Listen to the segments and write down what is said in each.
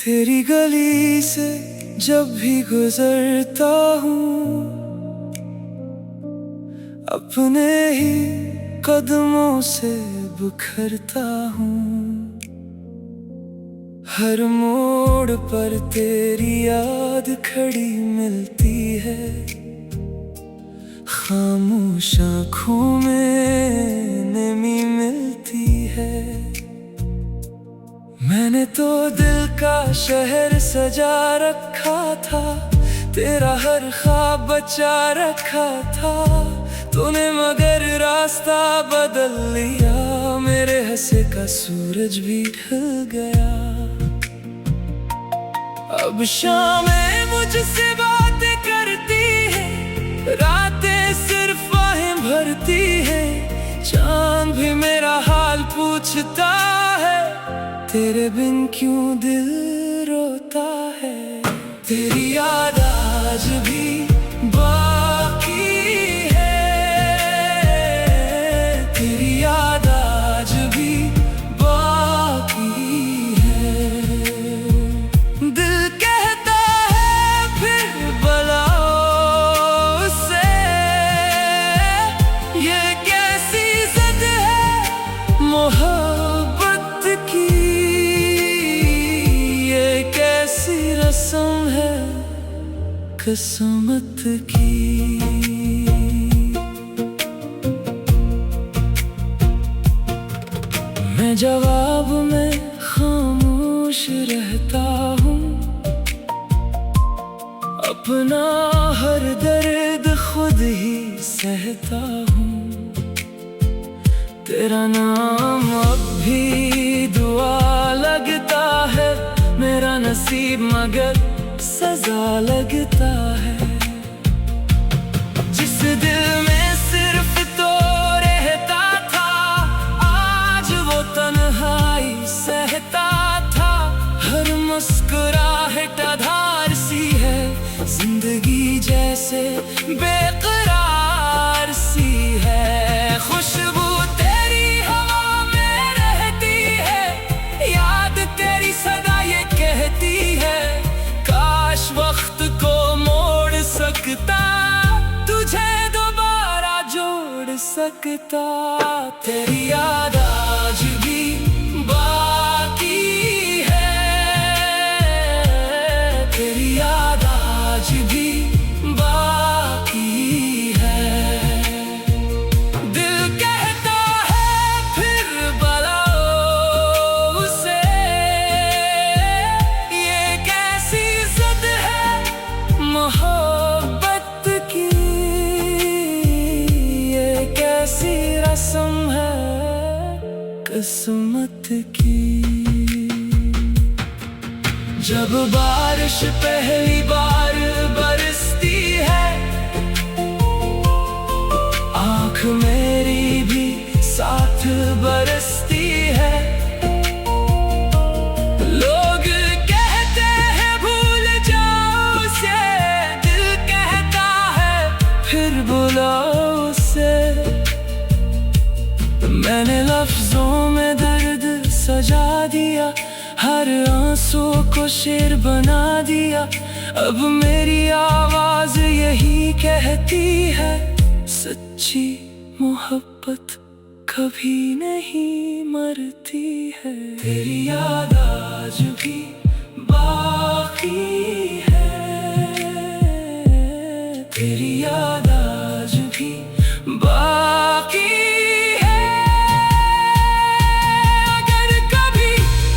तेरी गली से जब भी गुजरता हूँ, अपने ही कदमों से बिखरता हूँ। हर मोड़ पर तेरी याद खड़ी मिलती है, खामोश आँखों में नमी मिलती है। मैंने तो दिल का शहर सजा रखा था, तेरा हर ख्वाब बचा रखा था तूने, मगर रास्ता बदल लिया। मेरे हंसे का सूरज भी ढल गया। अब शामें मुझसे बातें करती है, रातें सिर्फ आहें भरती है। चांद भी मेरा हाल पूछता है, तेरे बिन क्यों दिल रोता है। तेरी याद आज भी बाकी है, तेरी याद आज भी बाकी है। दिल कहता है फिर बुलाओ उसे, ये कैसी जिद है मोहब्बत की, रस्म है किस्मत की। मैं जवाब में खामोश रहता हूँ, अपना हर दर्द खुद ही सहता हूँ। तेरा नाम अब भी दुआ लगता है, मेरा नसीब मगर सजा लगता है। जिस दिल में सिर्फ तो रहता था, आज वो तन्हाई सहता था। हर मुस्कुराहट आधार सी है, जिंदगी जैसे बेकरार सी है। खुशबू तेरी हवा में रहती है, याद तेरी सदा ये कहती है। काश वक्त को मोड़ सकता, तुझे दोबारा जोड़ सकता। तेरी याद आज भी बाकी है, तेरी याद आज भी बाकी है। दिल कहता है फिर बुलाओ उसे, ये कैसी जिद है मोहब्बत की, ये कैसी रस्म है किस्मत की। जब बारिश पहली बार बरसती है, आँख मेरी भी साथ बरसती है। लोग कहते हैं भूल जाओ उसे, दिल कहता है फिर बुलाओ उसे। मैंने लफ्जों में दर्द सजा दिया, हर आंसू को शेर बना दिया। अब मेरी आवाज यही कहती है, सच्ची मोहब्बत कभी नहीं मरती है। तेरी याद आज भी बाकी है, तेरी याद आज भी बाकी है। अगर कभी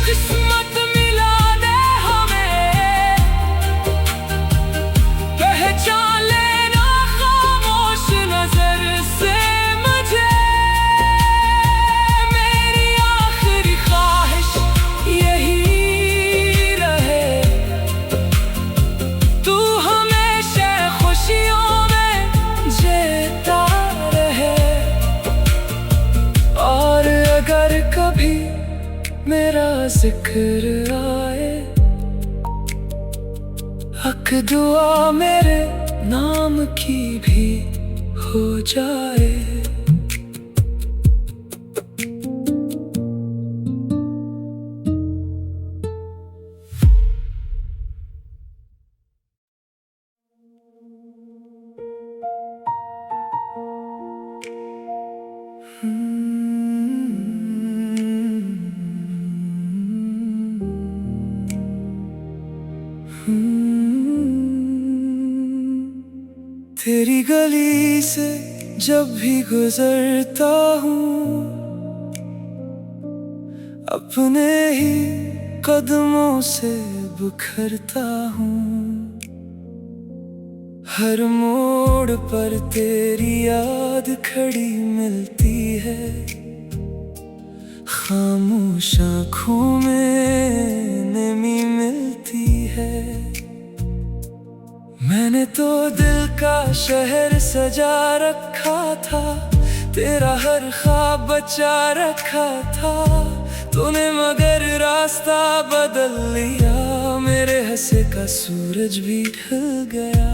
किस्मत मिला दे हमें, पहचान लेना खामोश नजर से मुझे। मेरी आखिरी ख्वाहिश यही रहे, तू हमेशा खुशियों में जीता रहे। और अगर कभी मेरा जिक्र आए, हक दुआ मेरे नाम की भी हो जाए। तेरी गली से जब भी गुजरता हूँ, अपने ही कदमों से बिखरता हूँ। हर मोड़ पर तेरी याद खड़ी मिलती है, खामोश आँखों में नमी मिलती है। मैंने तो दिल का शहर सजा रखा था, तेरा हर ख्वाब बचा रखा था तूने, मगर रास्ता बदल लिया। मेरे हंसे का सूरज भी ढल गया।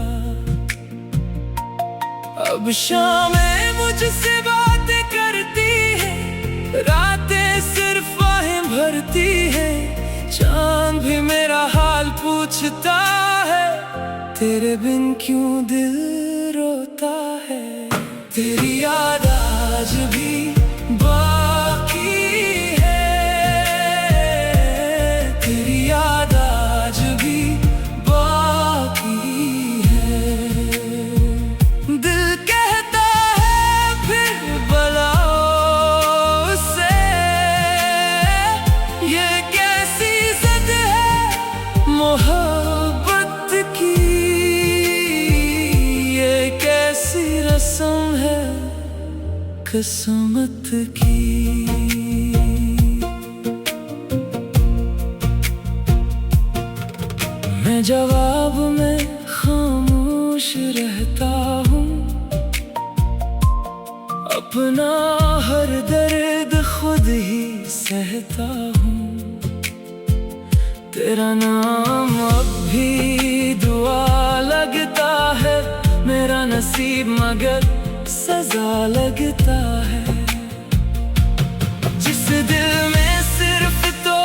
अब शामें मुझसे बातें करती है, रातें सिर्फ आहें भरती है। चांद भी मेरा हाल पूछता है, तेरे बिन क्यों दिल रोता है। तेरी याद आज भी बाकी है, तेरी याद आज भी बाकी है। दिल कहता है फिर बुलाओ उसे, ये कैसी जिद है मोहब्बत की, रस्म है किस्मत की। मैं जवाब में खामोश रहता हूँ, अपना हर दर्द खुद ही सहता हूँ। तेरा नाम अब भी दुआ लगता है, मेरा नसीब मगर सजा लगता है। जिस दिल में सिर्फ तो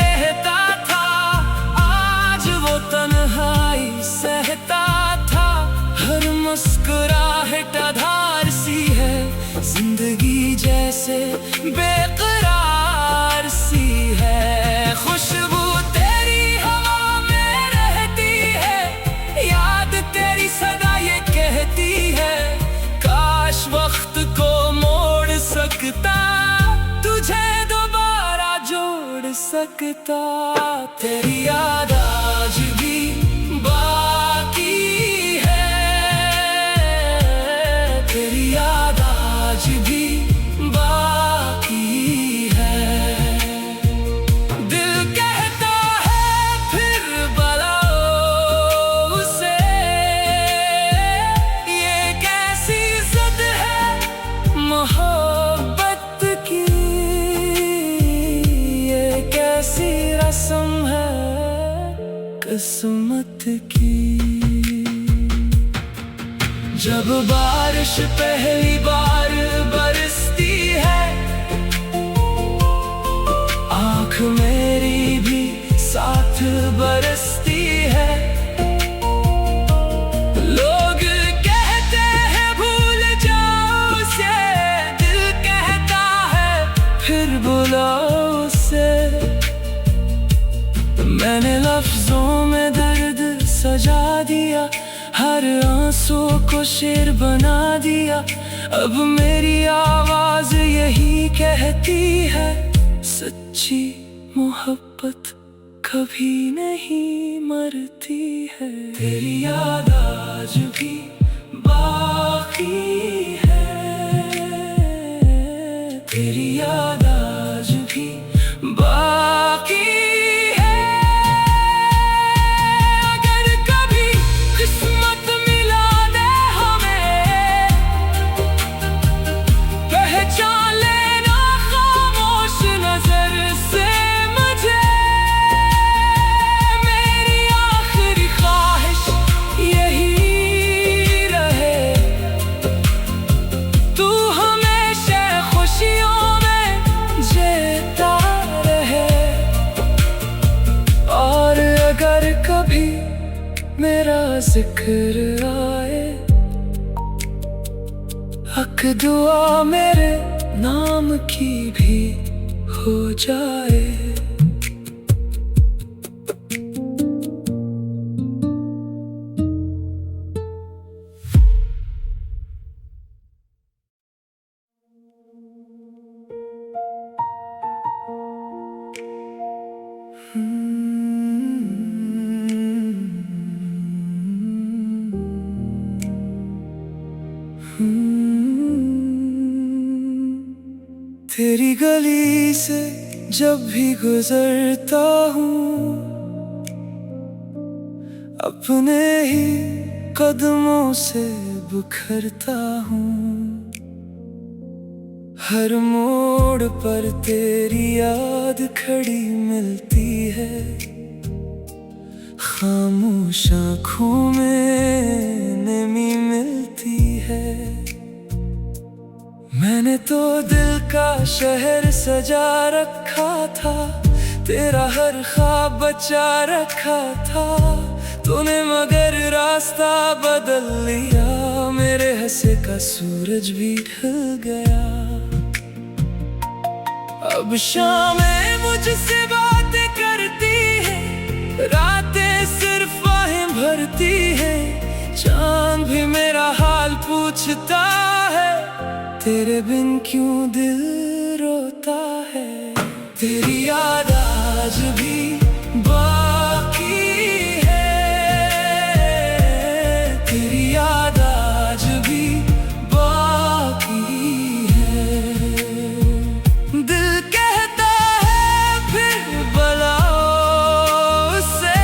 रहता था, आज वो तन्हाई सहता था। हर मुस्कुराहट आधार सी है, जिंदगी जैसे बेकरार सी है। खुशबू तेरी हवा में रहती है, याद तेरी सदा ये कहती है, काश वक्त को मोड़ सकता, तुझे दोबारा जोड़ सकता। तेरी याद आज भी बाकी है, तेरी याद आज भी बाकी है। दिल कहता है फिर बुलाओ उसे, ये कैसी जिद है मोहब्बत की, ये कैसी रस्म है किस्मत की। जब बारिश पहली बार बरसती है, आँख मेरी भी साथ बरसती है। लोग कहते हैं भूल जाओ उसे, दिल कहता है फिर बुलाओ उसे। मैंने लफ्जों में दर्द सजा दिया, हर आंसू को शेर बना दिया। अब मेरी आवाज यही कहती है, सच्ची मोहब्बत कभी नहीं मरती है। तेरी याद आज भी बाकी है, तेरी याद आज भी बाकी है। अगर कभी किस्मत मिला दे हमें, पहचान लेना खामोश नजर से मुझे। मेरी आखिरी ख्वाहिश यही रहे, तू हमेशा खुशियों में जीता रहे। और अगर कभी मेरा जिक्र आए, हक दुआ मेरे नाम की भी हो जाए। तेरी गली से जब भी गुजरता हूँ, अपने ही कदमों से बिखरता हूँ। हर मोड़ पर तेरी याद खड़ी मिलती है, खामोश आँखों में नमी मिलती है। मैंने तो दिल का शहर सजा रखा था, तेरा हर ख्वाब बचा रखा था तूने, मगर रास्ता बदल लिया। मेरे हंसे का सूरज भी ढल गया। अब शामें मुझसे बातें करती है, रातें सिर्फ आहें भरती है। चांद भी मेरा हाल पूछता है, तेरे बिन क्यों दिल रोता है। तेरी याद आज भी बाकी है, तेरी याद आज भी बाकी है। दिल कहता है फिर बुलाओ उसे,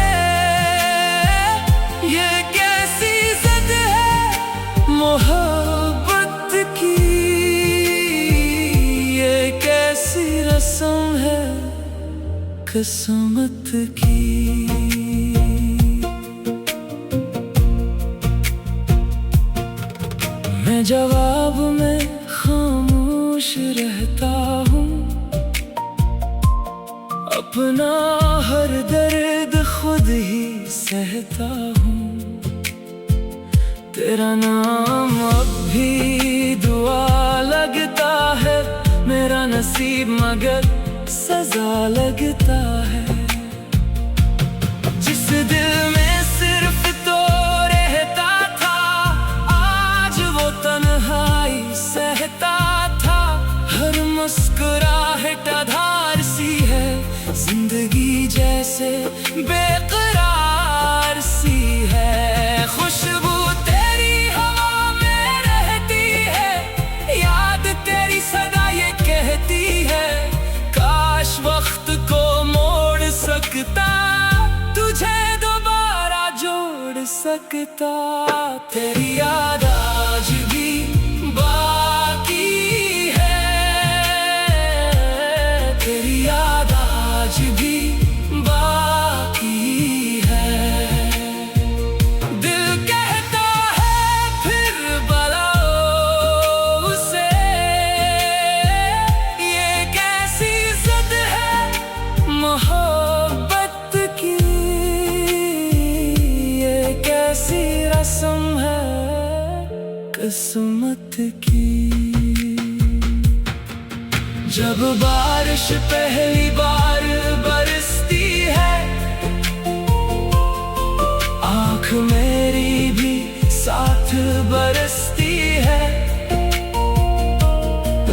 ये कैसी ज़द है मोहब्बत की, रस्म है किस्मत की। मैं जवाब में खामोश रहता हूँ, अपना हर दर्द खुद ही सहता हूँ। तेरा नाम अब भी दुआ लगता है, मेरा नसीब मगर सजा लगता है। जिस दिल में सिर्फ तो रहता था, आज वो तन्हाई सहता था। हर मुस्कुराहट आधार सी है, जिंदगी जैसे बेकरार सी है। खुशबू तेरी हवा में रहती है, याद तेरी सदा ये कहती है। काश वक्त को मोड़ सकता, तुझे दोबारा जोड़ सकता। तेरी याद आज भी बाकी है, तेरी याद आज भी बाकी है। दिल कहता है फिर बुलाओ उसे, ये कैसी ज़द है मोहब्बत की, ये कैसी रस्म है किस्मत की। जब बारिश पहली बार बरसती है, आँख मेरी भी साथ बरसती है।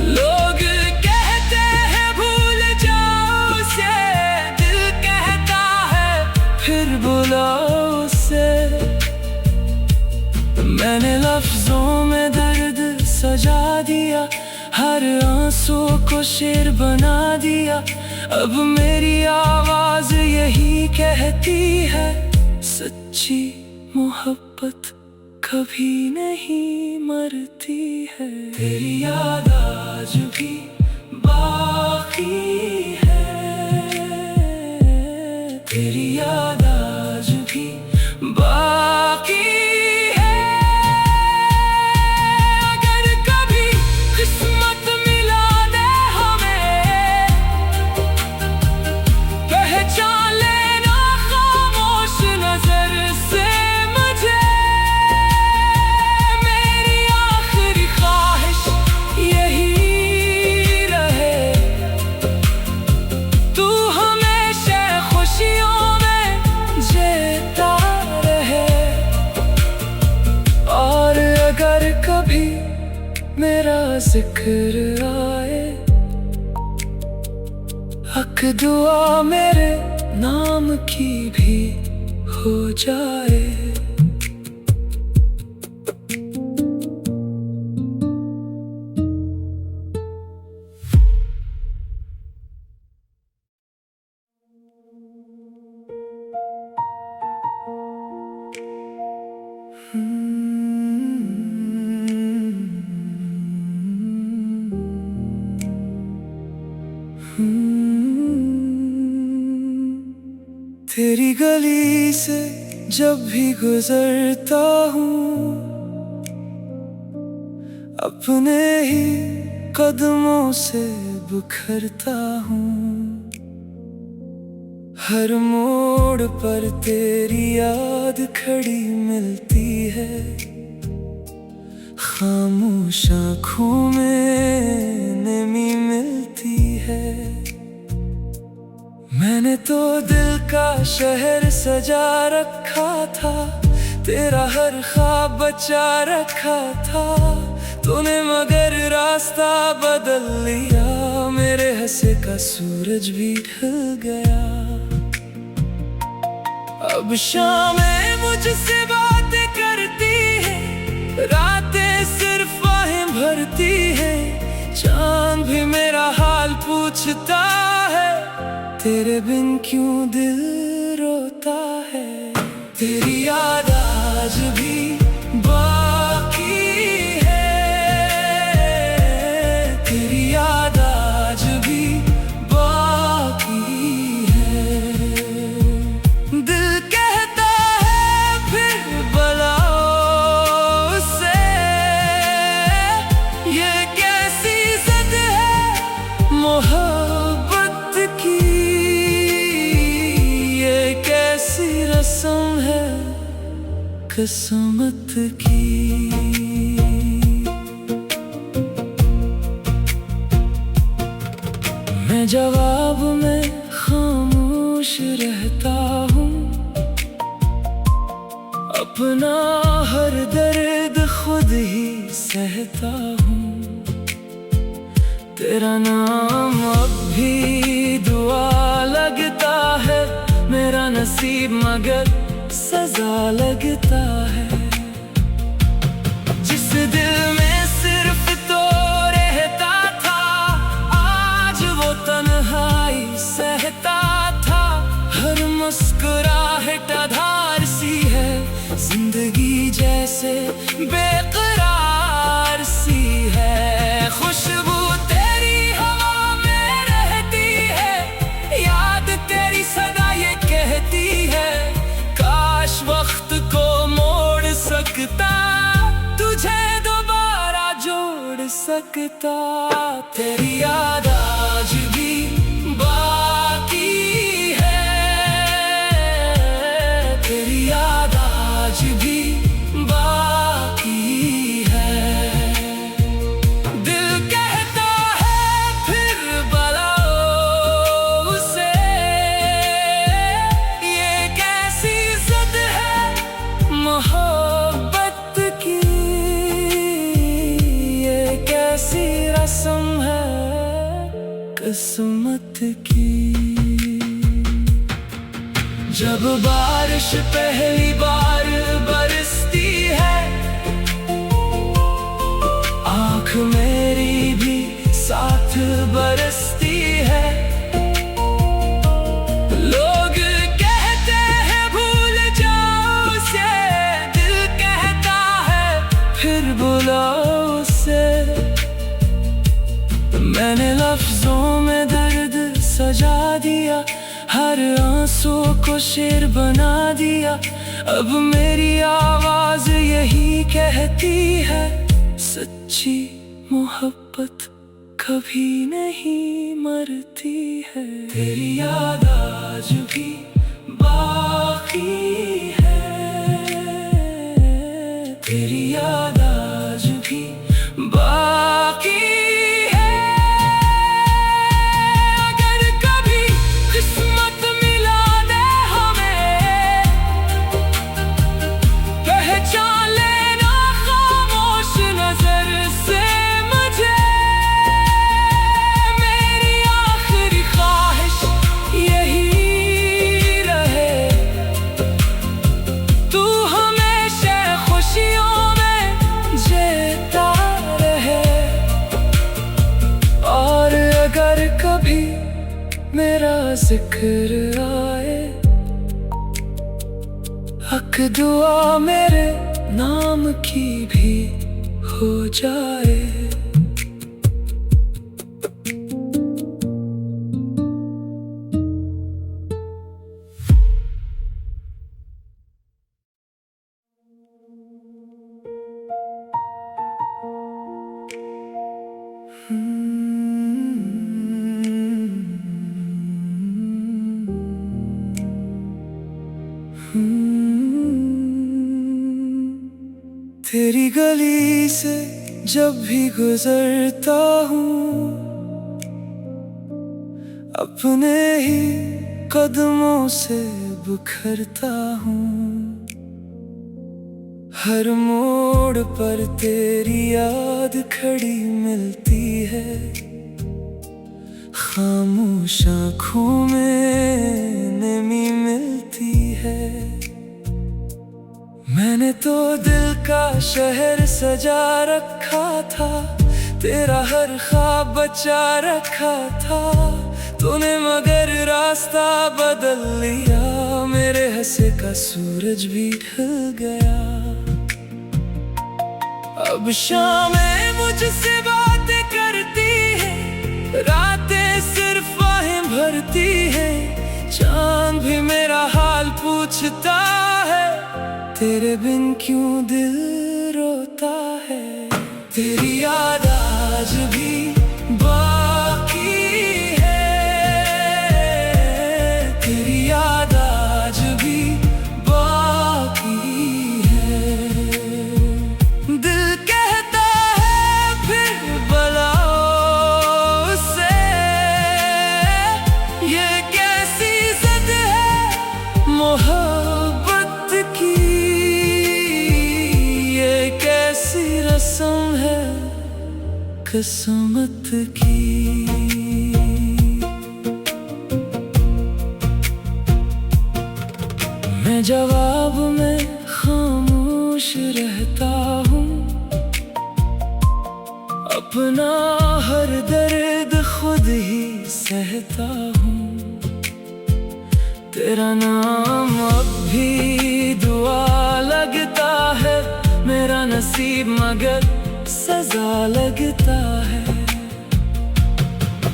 लोग कहते हैं भूल जाओ उसे, दिल कहता है फिर बुलाओ उसे। मैंने लफ्जों में दर्द सजा दिया, हर आंसू को शेर बना दिया। अब मेरी आवाज यही कहती है, सच्ची मोहब्बत कभी नहीं मरती है। तेरी याद आज भी बाकी है, तेरी याद आज भी बाकी है। अगर कभी किस्मत मिला दे हमें, पहचान लेना खामोश नजर से मुझे। मेरी आखिरी ख्वाहिश यही रहे, तू हमेशा खुशियों में जीता रहे। और अगर कभी मेरा जिक्र आए, हक दुआ मेरे की भी हो जाए। तेरी गली से जब भी गुजरता हूँ, अपने ही कदमों से बिखरता हूँ। हर मोड़ पर तेरी याद खड़ी मिलती है, खामोश आँखों में नमी मिलती है। मैंने तो दिल का शहर सजा रखा था, तेरा हर ख्वाब बचा रखा था तूने, मगर रास्ता बदल लिया। मेरे हंसे का सूरज भी ढल गया। अब शामें मुझसे बातें करती है, रातें सिर्फ आहें भरती है। चांद भी मेरा हाल पूछता है, तेरे बिन क्यों दिल रोता है। तेरी याद आज भी बाकी है, तेरी याद आज भी बाकी है। दिल कहता है फिर बुलाओ उसे, ये कैसी जिद है मोहब्बत की, रस्म है किस्मत की। मैं जवाब में खामोश रहता हूँ, अपना हर दर्द खुद ही सहता हूँ। तेरा नाम अब भी दुआ लगता है, मेरा नसीब मगर सजा लगता है। जिस दिल में सिर्फ तो रहता था, आज वो तन्हाई सहता था। हर मुस्कुराहट आधार सी है, जिंदगी जैसे बेकरार सी है। खुशबू तेरी हवा में रहती है, याद तेरी सदा ये कहती है, काश वक्त को मोड़ सकता, तुझे दोबारा जोड़ सकता। तेरी याद आज भी बाकी है, तेरी याद आज भी बाकी है। दिल कहता है फिर बुलाओ उसे, ये कैसी जिद है मोहब्बत की, ये कैसी रस्म है किस्मत की। जब बारिश पहली बार बरसती है, आँख मेरी भी साथ बरसती है। लोग कहते हैं भूल जाओ उसे, दिल कहता है फिर बुलाओ उसे। मैंने लफ्जों में दर्द सजा दिया, हर आंसू को शेर बना दिया। अब मेरी आवाज यही कहती है, सच्ची मोहब्बत कभी नहीं मरती है। तेरी याद आज भी बाकी है, तेरी याद आज भी बाकी है। अगर कभी किस्मत मिला दे हमें, पहचान लेना खामोश नजर से मुझे। मेरी आखिरी ख्वाहिश यही रहे, जिक्र आए, हक दुआ मेरे नाम की भी हो जाए। तेरी गली से जब भी गुजरता हूँ, अपने ही कदमों से बिखरता हूँ। हर मोड़ पर तेरी याद खड़ी मिलती है, खामोश आँखों में नमी मिलती है। मैंने तो दिल का शहर सजा रखा था, तेरा हर ख्वाब बचा रखा था तूने, मगर रास्ता बदल लिया। मेरे हंसे का सूरज भी ढल गया। अब शामें मुझसे बातें करती है, रातें सिर्फ आहें भरती है। चांद भी मेरा हाल पूछता है, तेरे बिन क्यों दिल रोता है। तेरी याद आज भी बाकी है, तेरी याद आज भी बाकी है। दिल कहता है फिर बुलाओ उसे, ये कैसी जिद है मोहब्बत की, रस्म है किस्मत की। मैं जवाब में खामोश रहता हूँ, अपना हर दर्द खुद ही सहता हूँ। तेरा नाम अब भी दुआ लगता है, मेरा नसीब मगर सजा लगता है।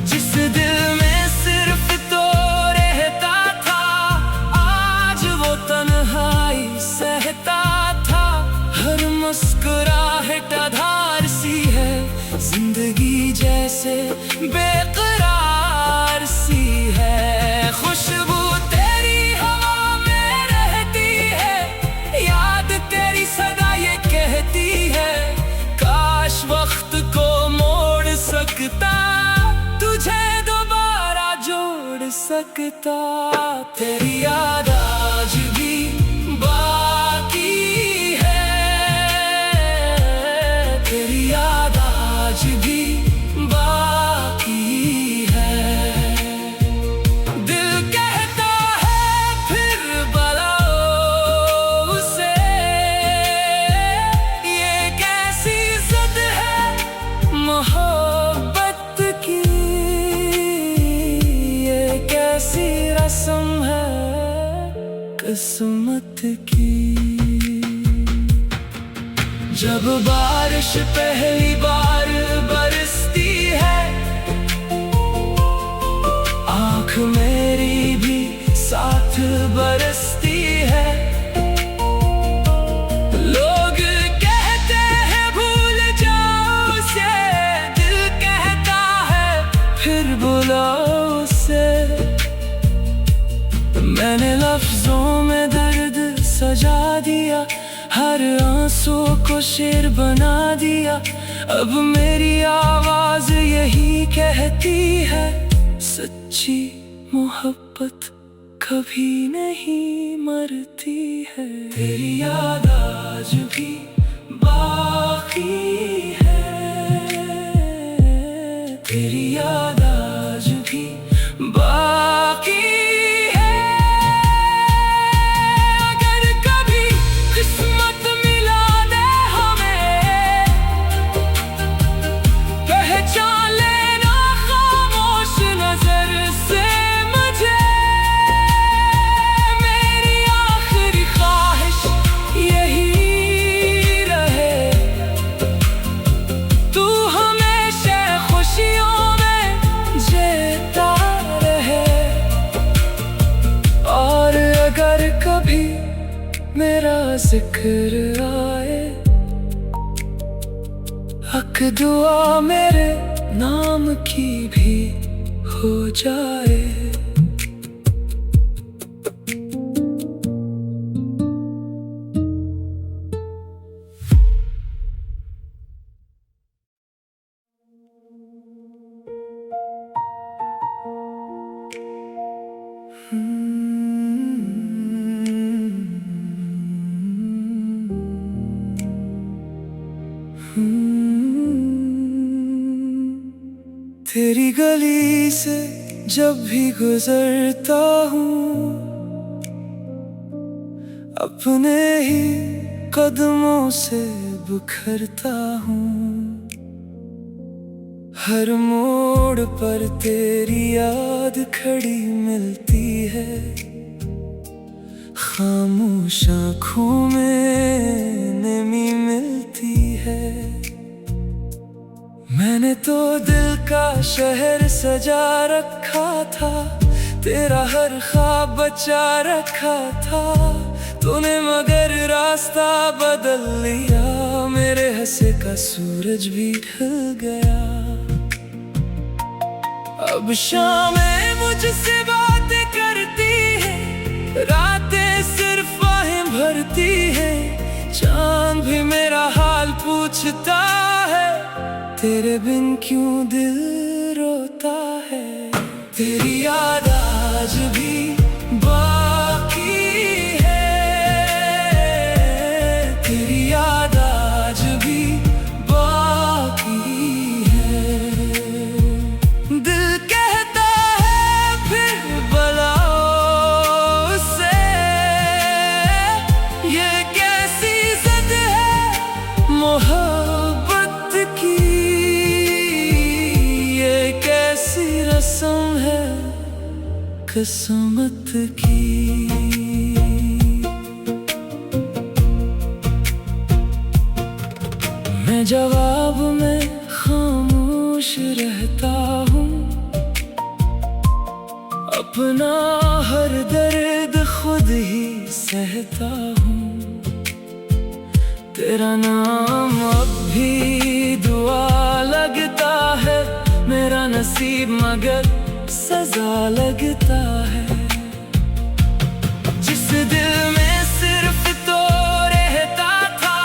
जिस दिल में सिर्फ तो रहता था, आज वो तन्हाई सहता था। हर मुस्कुराहट आधार सी है, जिंदगी जैसे बेकरार सी है। खुशबू तेरी हवा में रहती है, याद तेरी सदा ये कहती है। काश वक्त को मोड़ सकता, तुझे दोबारा जोड़ सकता। तेरी याद आज भी बाकी है, तेरी याद आज भी बाकी है। दिल कहता है फिर बुलाओ उसे, ये कैसी जिद है मोहब्बत की, ये कैसी रस्म है किस्मत की। जब बारिश पहली बार बरसती है, आँख मेरी भी साथ बरसती है। लोग कहते हैं भूल जाओ उसे, दिल कहता है फिर बुलाओ उसे। मैंने लफ्जों में दर्द सजा दिया, हर आंसू को शेर बना दिया। अब मेरी आवाज यही कहती है, सच्ची मोहब्बत कभी नहीं मरती है। तेरी याद आज भी बाकी है, तेरी याद आज भी बाकी है। अगर कभी किस्मत मिला दे हमें, पहचान लेना खामोश नजर से मुझे। कभी मेरा जिक्र आए, हक दुआ मेरे नाम की भी हो जाए। तेरी गली से जब भी गुजरता हूँ, अपने ही कदमों से बिखरता हूँ। हर मोड़ पर तेरी याद खड़ी मिलती है, खामोश आँखों में नमी मिलती है। मैंने तो दिल का शहर सजा रखा था, तेरा हर ख्वाब बचा रखा था। तूने मगर रास्ता बदल लिया, मेरे हंसे का सूरज भी ढल गया। अब शामें मुझसे बातें करती है, रातें सिर्फ बाहें भरती है। चांद भी मेरा हाल पूछता है, तेरे बिन क्यों दिल रोता है। तेरी याद आज भी बाकी है, तेरी याद आज भी बाकी है। दिल कहता है फिर बुलाओ उसे, ये कैसी जिद है मोहब्बत की, रस्म है किस्मत की। मैं जवाब में खामोश रहता हूँ, अपना हर दर्द खुद ही सहता हूँ। तेरा नाम अब भी दुआ लगता है, मेरा नसीब मगर सजा लगता है। जिस दिल में सिर्फ तो रहता था,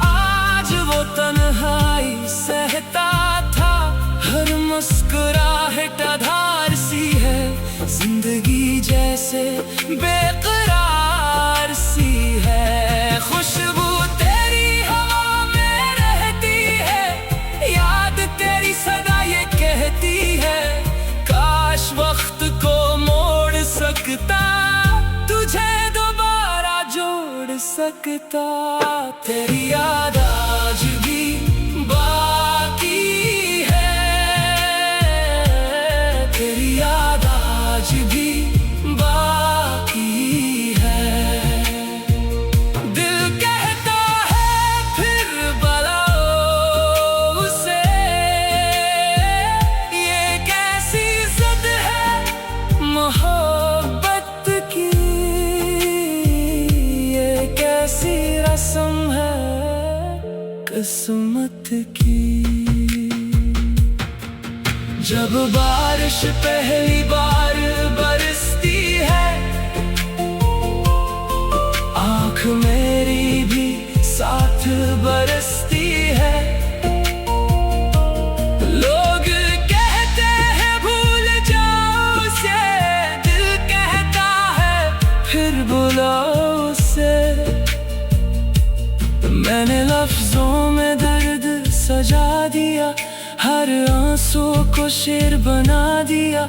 आज वो तन्हाई सहता था। हर मुस्कुराहट आधार सी है, जिंदगी जैसे बेकरार सी है। खुशबू तेरी हवा में रहती है, याद तेरी सदा ये कहती है। काश वक्त को मोड़ सकता, तुझे दोबारा जोड़ सकता। तेरी याद आज भी बाकी है, तेरी याद आज भी बाकी है। दिल कहता है फिर बुलाओ उसे, ये कैसी जिद है मोहब्बत की, ये कैसी रस्म है किस्मत की। जब बारिश पहली बार बरसती है, आँख मेरी भी साथ बरसती है। लोग कहते हैं भूल जाओ उसे, दिल कहता है फिर बुलाओ उसे। मैंने लफ्जों में दर्द सजा दिया, हर आंसू को शेर बना दिया।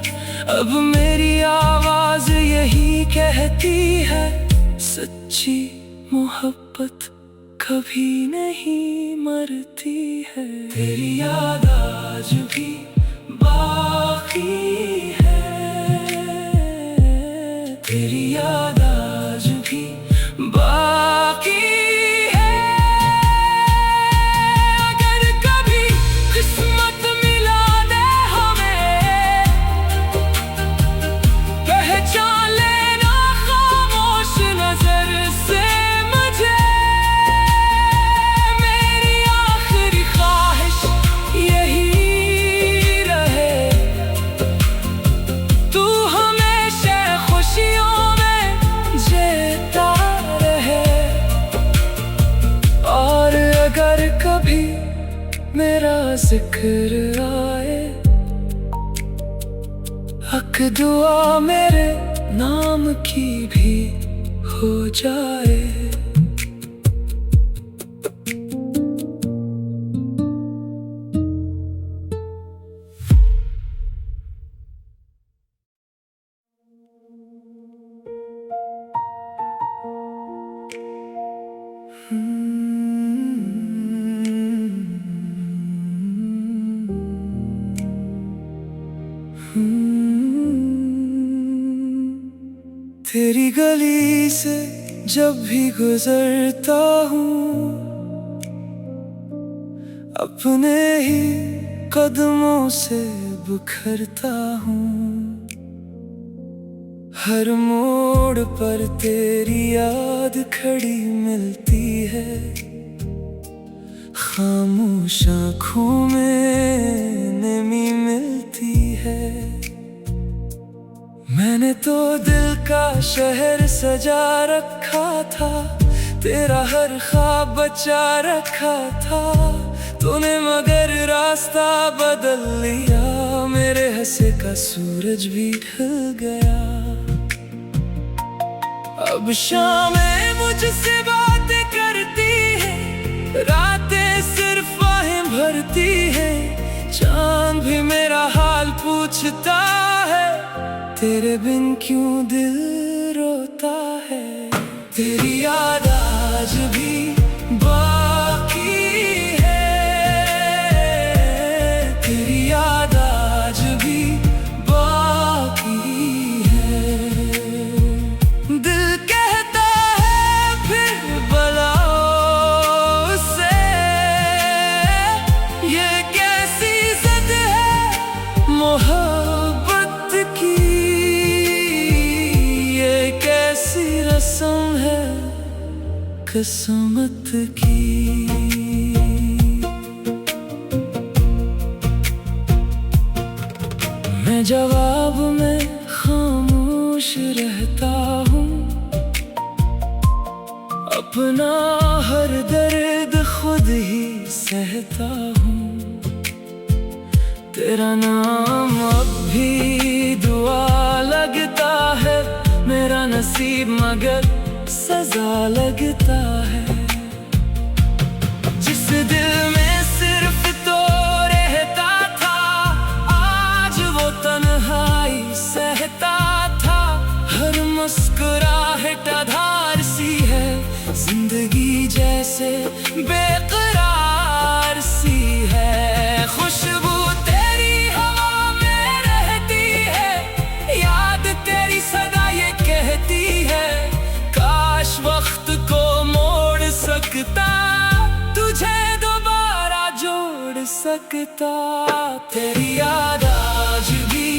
अब मेरी आवाज यही कहती है, सच्ची मोहब्बत कभी नहीं मरती है। तेरी याद आज भी बाकी है, तेरी याद आज भी बाकी है। जिक्र आए, हक दुआ मेरे नाम की भी हो जाए। तेरी गली से जब भी गुजरता हूँ, अपने ही कदमों से बिखरता हूँ। हर मोड़ पर तेरी याद खड़ी मिलती है, खामोश आँखों में नमी मिलती है। मैंने तो दिल का शहर सजा रखा था, तेरा हर ख्वाब बचा रखा था तूने, मगर रास्ता बदल लिया। मेरे हंसे का सूरज भी ढल गया। अब शामें मुझसे बातें करती है, रातें सिर्फ आहें भरती है। चांद भी मेरा हाल पूछता है, तेरे बिन क्यों दिल रोता है। तेरी याद आज भी बाकी है, तेरी याद आज भी बाकी है। दिल कहता है फिर बुलाओ उसे, ये कैसी जिद है मोहब्बत की, रस्म है किस्मत की। मैं जवाब में खामोश रहता हूँ, अपना हर दर्द खुद ही सहता हूँ। तेरा नाम अब भी दुआ लगता है, मेरा नसीब मगर सजा लगता है। जिस दिल में सिर्फ तो रहता था, आज वो तन्हाई सहता था। हर मुस्कुराहट आधार सी है, जिंदगी जैसे बेकरार सी है। खुशबू तेरी हवा में रहती है, याद तेरी सदा ये कहती है। काश वक्त को मोड़ सकता, तुझे दोबारा जोड़ सकता। तेरी याद आज भी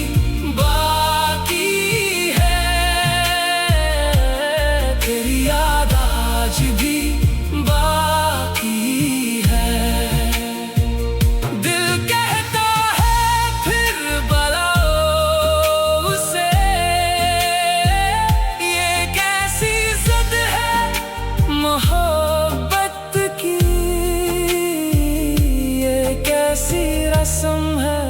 बाकी है, तेरी याद आज भी बाकी है। दिल कहता है फिर बुलाओ उसे, ये कैसी जिद है मोहब्बत की, ये कैसी रस्म है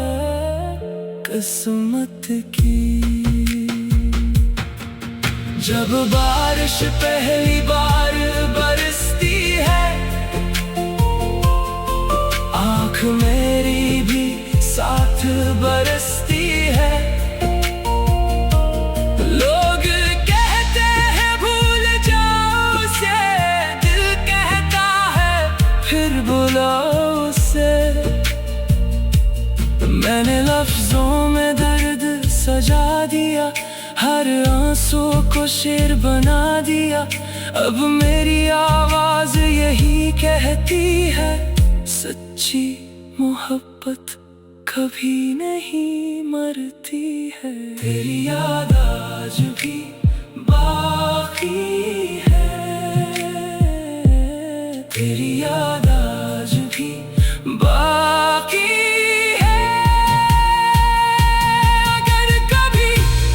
किस्मत की। जब बारिश पहली बार बरसती है, आँख मेरी भी साथ बरसती है। लोग कहते हैं भूल जाओ उसे, दिल कहता है फिर बुलाओ उसे। मैंने लफ्जों में दर्द सजा दिया, हर आंसू को शेर बना दिया। अब मेरी आवाज यही कहती है, सच्ची मोहब्बत कभी नहीं मरती है। तेरी याद आज भी बाकी है, तेरी याद आज भी बाकी है। अगर कभी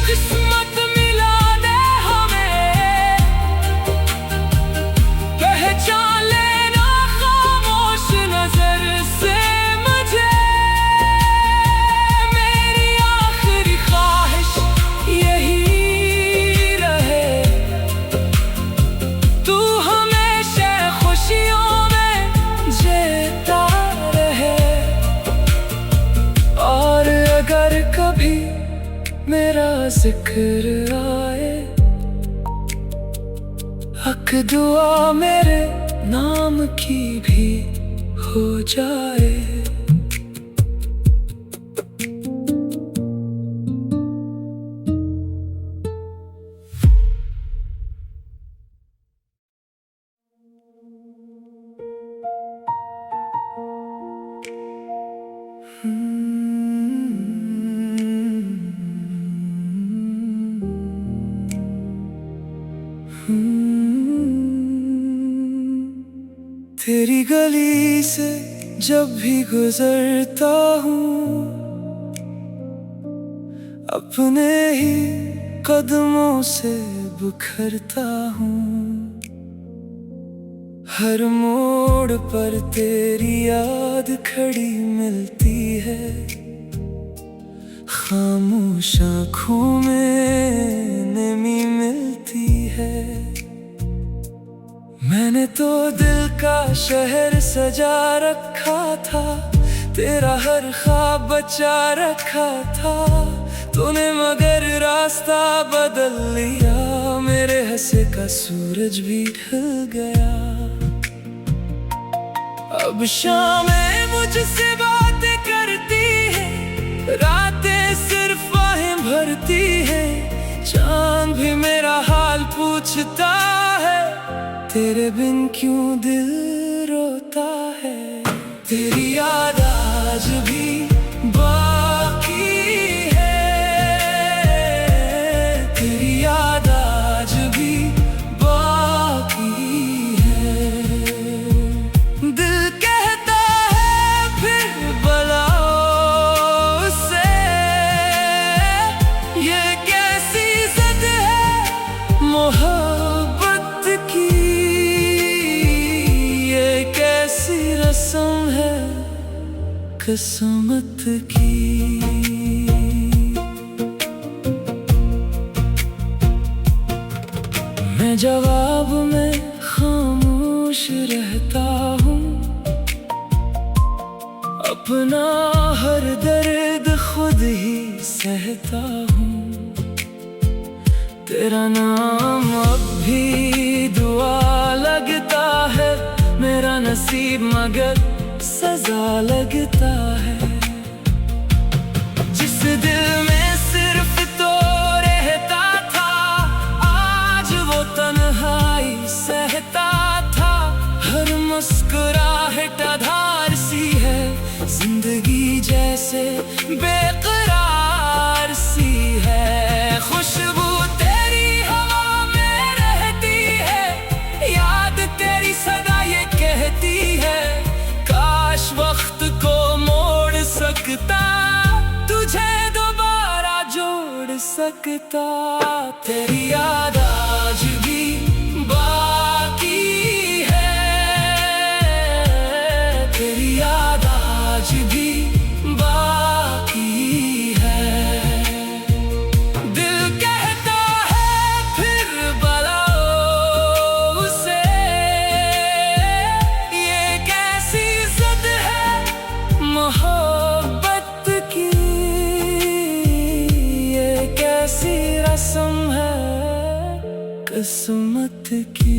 किस्मत मिला दे हमें, पहचान लेना खामोश नजर से मुझे। जिक्र आए, हक दुआ मेरे नाम की भी हो जाए। तेरी गली से जब भी गुजरता हूँ, अपने ही कदमों से बिखरता हूँ। हर मोड़ पर तेरी याद खड़ी मिलती है, खामोश आँखों में नमी मिलती है। मैंने तो दिल का शहर सजा रखा था, तेरा हर ख्वाब बचा रखा था। तूने मगर रास्ता बदल लिया, मेरे हंसे का सूरज भी ढल गया। अब शामें मुझसे बातें करती है, रातें सिर्फ आहें भरती है। चांद भी मेरा हाल पूछता है, तेरे बिन क्यों दिल रोता है। तेरी याद आज भी बाकी है, तेरी याद आज भी बाकी है। दिल कहता है फिर बुलाओ उसे, ये कैसी ज़द है मोहब्बत की, ये कैसी रस्म है किस्मत की। मैं जवाब में खामोश रहता हूँ, अपना हर दर्द खुद ही सहता हूँ। तेरा नाम अब भी दुआ लगता है, मेरा नसीब मगर सजा लगता है। जिस दिल में सिर्फ तो रहता था, आज वो तन्हाई सहता था। हर मुस्कुराहट आधार सी है, जिंदगी जैसे बेकरार सी है। खुशबू तेरी हवा में रहती है, याद तेरी सदा ये कहती है। काश वक्त को मोड़ सकता, तुझे दोबारा जोड़ सकता। तेरी याद आज भी बाकी है, तेरी याद आज भी बाकी है। दिल कहता है फिर बुलाओ उसे, ये कैसी ज़द है मोहब्बत की, ये कैसी रस्म है किस्मत की।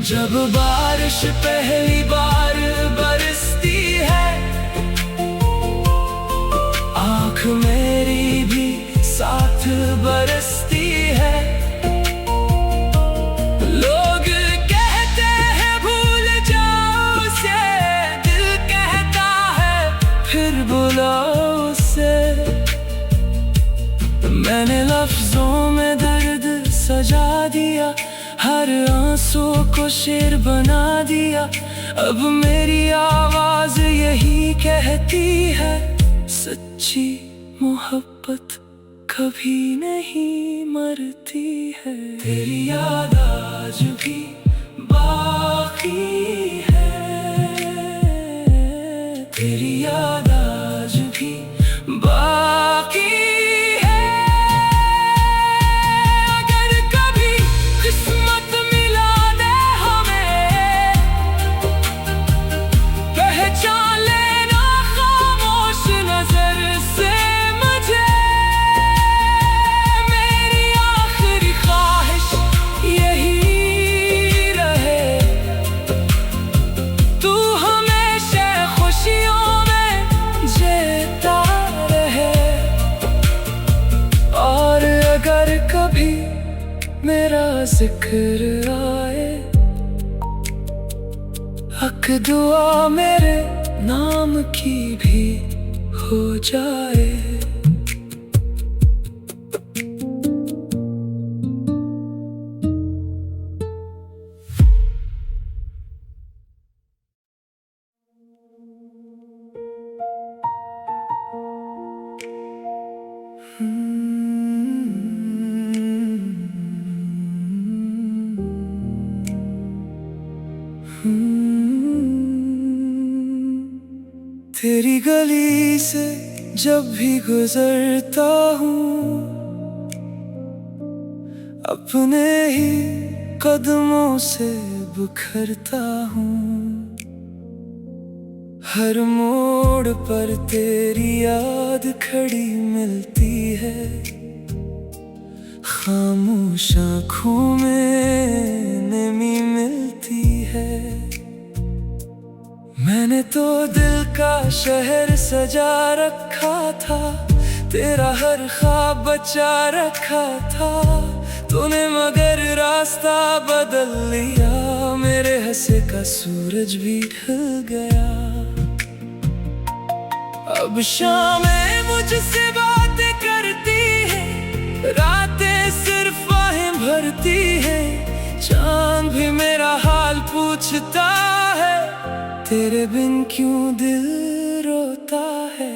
जब बारिश पहली बार बरसती है, आँख मेरी भी साथ बरसती है। लोग कहते हैं भूल जाओ उसे, दिल कहता है फिर बुलाओ उसे। मैंने लफ्जों में दर्द सजा दिया, हर आंसू को शेर बना दिया। अब मेरी आवाज यही कहती है, सच्ची मोहब्बत कभी नहीं मरती है। तेरी याद आज भी बाकी है, तेरी याद आज भी बाकी है। अगर कभी किस्मत मिला दे हमें, पहचान लेना खामोश नजर से मुझे। भी मेरा जिक्र आए, हक दुआ मेरे नाम की भी हो जाए। तेरी गली से जब भी गुजरता हूँ, अपने ही कदमों से बिखरता हूँ। हर मोड़ पर तेरी याद खड़ी मिलती है, खामोश आँखों में नमी मिलती है। मैंने तो दिल का शहर सजा रखा था, तेरा हर ख्वाब बचा रखा था। तूने मगर रास्ता बदल लिया, मेरे हंसे का सूरज भी ढल गया। अब शामें मुझसे बातें करती है, रातें सिर्फ आहें भरती है। चांद भी मेरा हाल पूछता है, तेरे बिन क्यों दिल रोता है।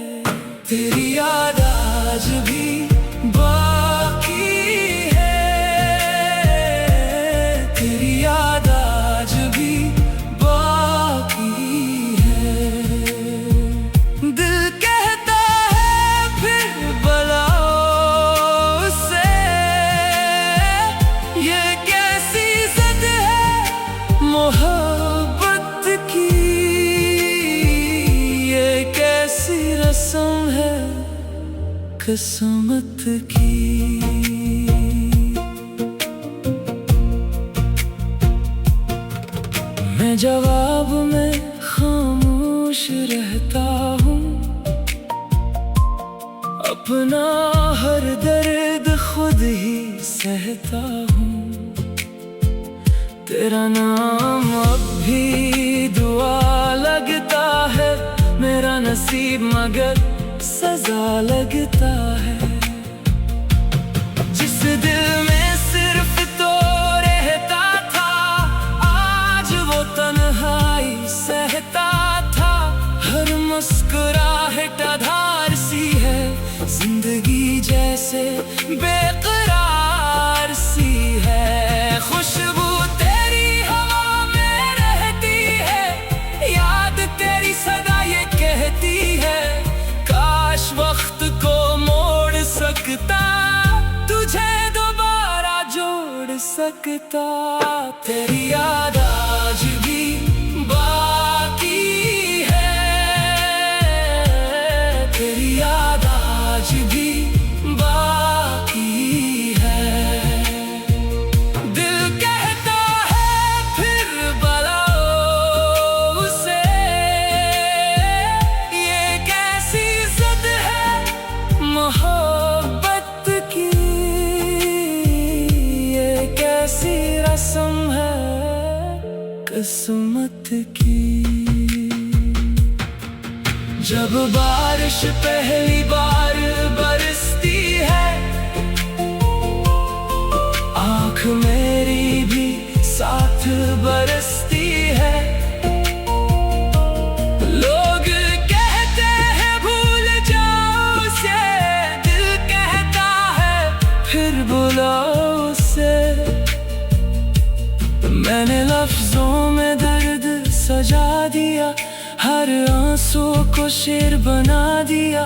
तेरी याद आज भी बाकी है, तेरी याद आज भी बाकी है। दिल कहता है फिर बुलाओ उसे, ये कैसी जिद है मोहब्बत की, रस्म है किस्मत की। मैं जवाब में खामोश रहता हूँ, अपना हर दर्द खुद ही सहता हूँ। तेरा नाम अब भी दुआ लगता है, मेरा नसीब मगर सजा लगता है। जिस दिल में सिर्फ तो रहता था, आज वो तन्हाई सहता था। हर मुस्कुराहट आधार सी है, जिंदगी जैसे बेकरार सी है। खुशबू तेरी हवा में रहती है, याद तेरी सदा ये कहती है। काश वक्त को मोड़ सकता, तुझे दोबारा जोड़ सकता। तेरी याद आज भी बाकी है, तेरी याद आज भी बाकी है। दिल कहता है फिर बुलाओ उसे, ये कैसी जिद है मोहब्बत की, ये कैसी रस्म है किस्मत की। जब बारिश पहली बार बरसती है, आँख मेरी भी साथ बरसती है। लोग कहते हैं भूल जाओ उसे, दिल कहता है फिर बुलाओ उसे। मैंने लफ्जों में दर्द सजा दिया, हर आंसू को शेर बना दिया।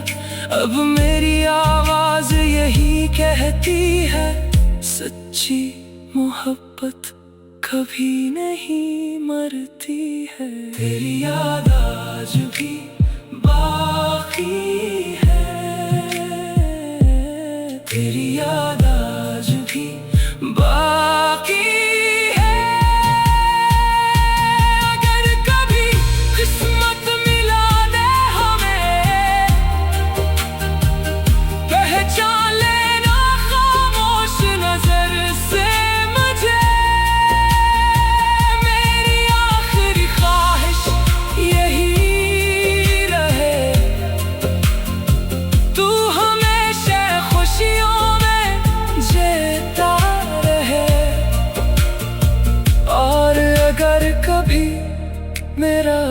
अब मेरी आवाज यही कहती है, सच्ची मोहब्बत कभी नहीं मरती है। तेरी याद आज भी बाकी है, तेरी याद आज भी बाकी है। अगर कभी किस्मत मिला दे हमें, पहचान लेना खामोश नजर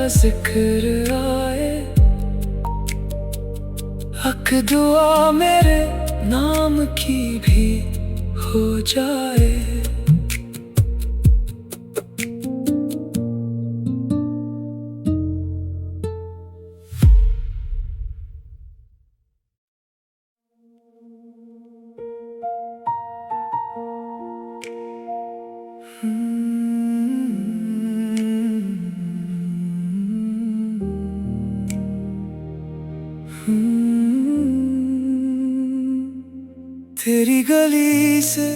जिक्र आए, हक दुआ मेरे नाम की भी हो जाए। तेरी गली से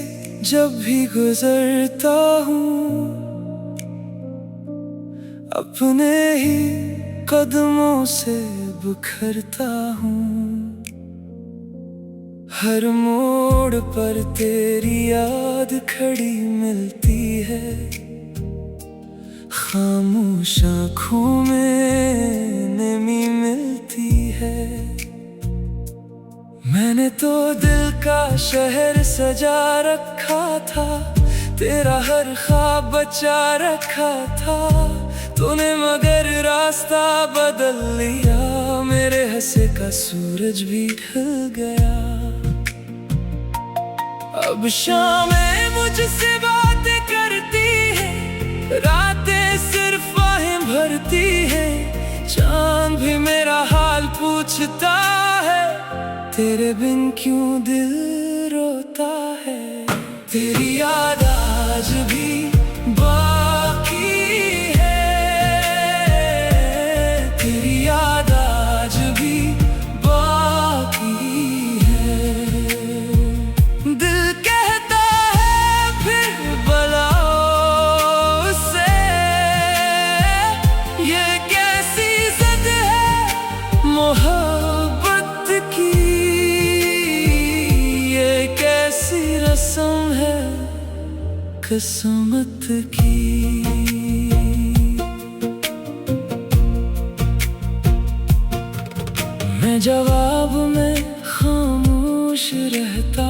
जब भी गुजरता हूँ, अपने ही कदमों से बिखरता हूँ। हर मोड़ पर तेरी याद खड़ी मिलती है, खामोश आँखों में नमी मिलती है। मैंने तो दिल का शहर सजा रखा था, तेरा हर ख्वाब बचा रखा था तूने, मगर रास्ता बदल लिया। मेरे हंसे का सूरज भी ढल गया। अब शामें मुझसे बातें करती है, रातें सिर्फ आहें भरती है। चांद भी मेरा हाल पूछता है, तेरे बिन क्यों दिल रोता है। तेरी याद आज भी बाकी है, तेरी याद आज भी बाकी है। दिल कहता है फिर बुलाओ उसे, ये कैसी जिद है मोहब्बत की, रस्म है किस्मत की। मैं जवाब में खामोश रहता